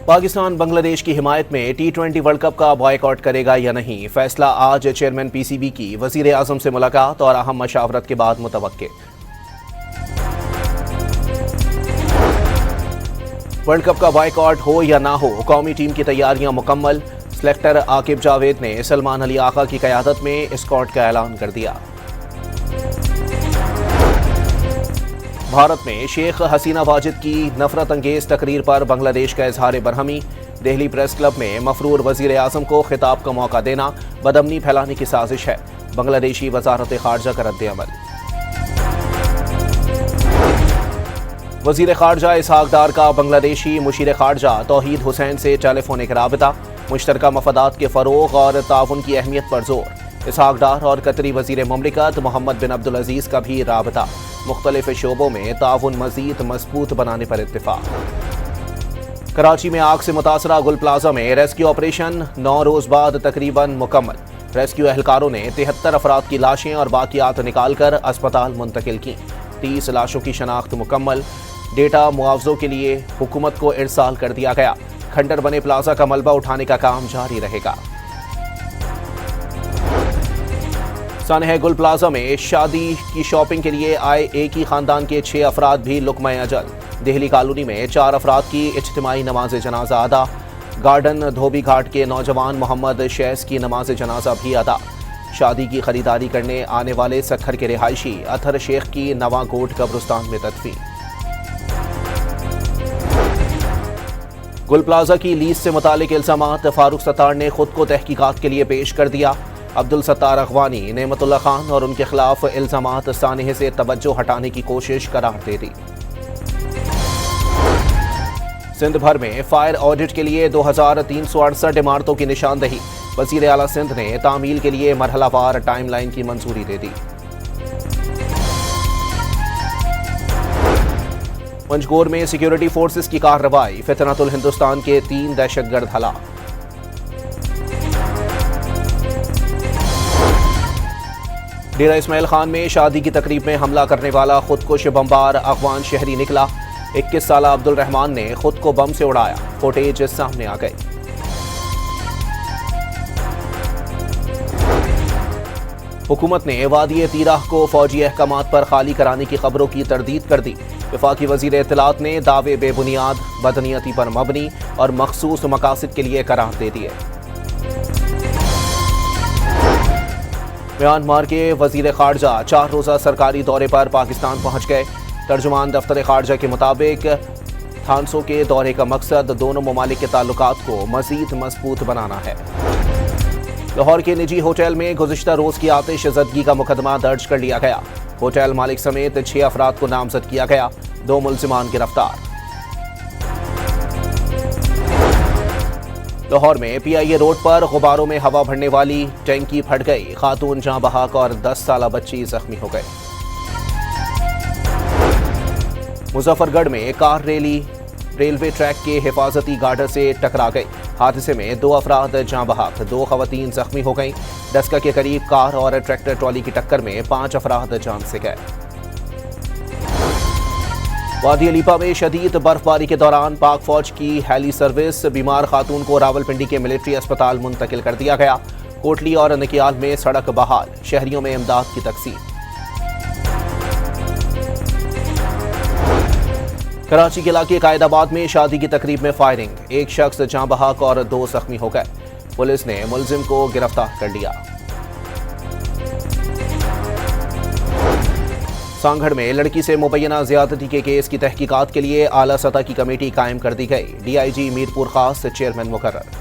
پاکستان بنگلہ دیش کی حمایت میں ٹی20 ورلڈ کپ کا بائیکاٹ کرے گا یا نہیں، فیصلہ آج چیئرمین پی سی بی کی وزیر اعظم سے ملاقات اور اہم مشاورت کے بعد متوقع۔ ورلڈ کپ کا بائیکاٹ ہو یا نہ ہو، قومی ٹیم کی تیاریاں مکمل، سلیکٹر عاقب جاوید نے سلمان علی آقا کی قیادت میں اسکواڈ کا اعلان کر دیا۔ بھارت میں شیخ حسینہ واجد کی نفرت انگیز تقریر پر بنگلہ دیش کا اظہار برہمی، دہلی پریس کلب میں مفرور وزیر اعظم کو خطاب کا موقع دینا بدامنی پھیلانے کی سازش ہے، بنگلہ دیشی وزارت خارجہ کا رد عمل۔ وزیر خارجہ اسحاق ڈار کا بنگلہ دیشی مشیر خارجہ توحید حسین سے ٹیلی فونک رابطہ، مشترکہ مفادات کے فروغ اور تعاون کی اہمیت پر زور۔ اسحاق ڈار اور قطری وزیر مملکت محمد بن عبدالعزیز کا بھی رابطہ، مختلف شعبوں میں تعاون مزید مضبوط بنانے پر اتفاق۔ کراچی میں آگ سے متاثرہ گل پلازہ میں ریسکیو آپریشن 9 روز بعد تقریباً مکمل، ریسکیو اہلکاروں نے 73 افراد کی لاشیں اور باقیات نکال کر اسپتال منتقل کی، 30 لاشوں کی شناخت مکمل، ڈیٹا معاوضوں کے لیے حکومت کو ارسال کر دیا گیا، کھنڈر بنے پلازہ کا ملبہ اٹھانے کا کام جاری رہے گا۔ سانحہ گل پلازہ میں شادی کی شاپنگ کے لیے آئے ایک ہی خاندان کے 6 افراد بھی لقمہ اجل، دہلی کالونی میں 4 افراد کی اجتماعی نماز جنازہ ادا، گارڈن دھوبی گھاٹ کے نوجوان محمد شیس کی نماز جنازہ بھی ادا، شادی کی خریداری کرنے آنے والے سکھر کے رہائشی اطہر شیخ کی نواں کوٹ قبرستان میں تدفین۔ گل پلازہ کی لیز سے متعلق الزامات فاروق ستار نے خود کو تحقیقات کے لیے پیش کر دیا، عبدالستار اغوانی، نعمت اللہ خان اور ان کے خلاف الزامات سانحے سے توجہ ہٹانے کی کوشش قرار دے دی۔ سندھ بھر میں فائر آڈٹ کے لیے 2368 عمارتوں کی نشاندہی، وزیر اعلیٰ سندھ نے تعمیل کے لیے مرحلہ وار ٹائم لائن کی منظوری دے دی۔ پنجگور میں سیکیورٹی فورسز کی کارروائی، فتنۃ الہندوستان کے 3 دہشت گرد ہلاک۔ ڈیرہ اسماعیل خان میں شادی کی تقریب میں حملہ کرنے والا خودکش بمبار افغان شہری نکلا، 21 سالہ عبد الرحمان نے خود کو بم سے اڑایا، فوٹیج سامنے آ گئی۔ حکومت نے وادی تیراہ کو فوجی احکامات پر خالی کرانے کی خبروں کی تردید کر دی، وفاقی وزیر اطلاعات نے دعوے بے بنیاد، بدنیتی پر مبنی اور مخصوص مقاصد کے لیے قرار دے دیے۔ میانمار کے وزیر خارجہ 4 روزہ سرکاری دورے پر پاکستان پہنچ گئے، ترجمان دفتر خارجہ کے مطابق تھانسو کے دورے کا مقصد دونوں ممالک کے تعلقات کو مزید مضبوط بنانا ہے۔ لاہور کے نجی ہوٹل میں گزشتہ روز کی آتش زدگی کا مقدمہ درج کر لیا گیا، ہوٹل مالک سمیت 6 افراد کو نامزد کیا گیا، 2 ملزمان گرفتار۔ لاہور میں پی آئی اے روڈ پر غباروں میں ہوا بھرنے والی ٹینکی پھٹ گئی، خاتون جاں بحق اور 10 سالہ بچی زخمی ہو گئے۔ مظفر گڑھ میں کار ریلوے ٹریک کے حفاظتی گارڈر سے ٹکرا گئی، حادثے میں 2 افراد جاں بحق، 2 خواتین زخمی ہو گئیں، ڈسکا کے قریب کار اور ٹریکٹر ٹرالی کی ٹکر میں 5 افراد جان سے گئے۔ وادی علیپا میں شدید برف باری کے دوران پاک فوج کی ہیلی سروس، بیمار خاتون کو راولپنڈی کے ملٹری اسپتال منتقل کر دیا گیا، کوٹلی اور نکیال میں سڑک بحال، شہریوں میں امداد کی تقسیم۔ کراچی کے علاقے قائد آباد میں شادی کی تقریب میں فائرنگ، 1 شخص جاں بحق اور 2 زخمی ہو گئے، پولیس نے ملزم کو گرفتار کر لیا۔ سانگھڑ میں لڑکی سے مبینہ زیادتی کے کیس کی تحقیقات کے لیے اعلیٰ سطح کی کمیٹی قائم کر دی گئی، ڈی آئی جی میرپور خاص چیئرمین مقرر۔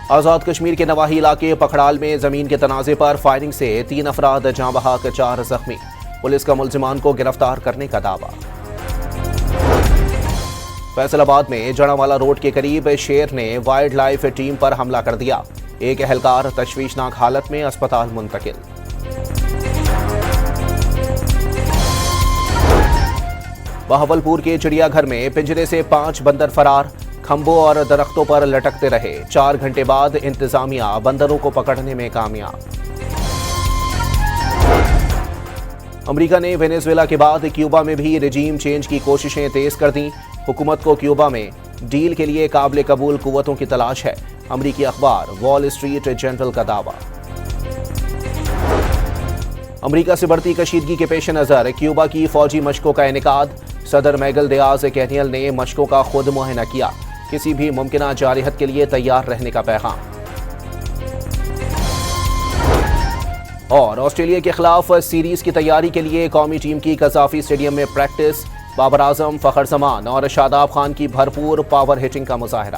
آزاد کشمیر کے نواحی علاقے پکھڑال میں زمین کے تنازع پر فائرنگ سے 3 افراد جاں بحق، 4 زخمی، پولیس کا ملزمان کو گرفتار کرنے کا دعویٰ۔ فیصل آباد میں جڑاوالا روڈ کے قریب شیر نے وائلڈ لائف ٹیم پر حملہ کر دیا، 1 اہلکار تشویشناک حالت میں اسپتال منتقل۔ بہاولپور کے چڑیا گھر میں پنجرے سے 5 بندر فرار، کھمبوں اور درختوں پر لٹکتے رہے، 4 گھنٹے بعد انتظامیہ بندروں کو پکڑنے میں کامیاب۔ امریکہ نے وینیزویلا کے بعد کیوبا میں بھی رجیم چینج کی کوششیں تیز کر دیں۔ حکومت کو کیوبا میں ڈیل کے لیے قابل قبول قوتوں کی تلاش ہے، امریکی اخبار وال اسٹریٹ جرنل کا دعویٰ۔ امریکہ سے بڑھتی کشیدگی کے پیش نظر کیوبا کی فوجی مشقوں کا انعقاد، صدر میگل دیاز کینیل نے مشقوں کا خود معائنہ کیا، کسی بھی ممکنہ جارحیت کے لیے تیار رہنے کا پیغام۔ اور آسٹریلیا کے خلاف سیریز کی تیاری کے لیے قومی ٹیم کی قذافی اسٹیڈیم میں پریکٹس، بابر اعظم، فخر زمان اور شاداب خان کی بھرپور پاور ہٹنگ کا مظاہرہ۔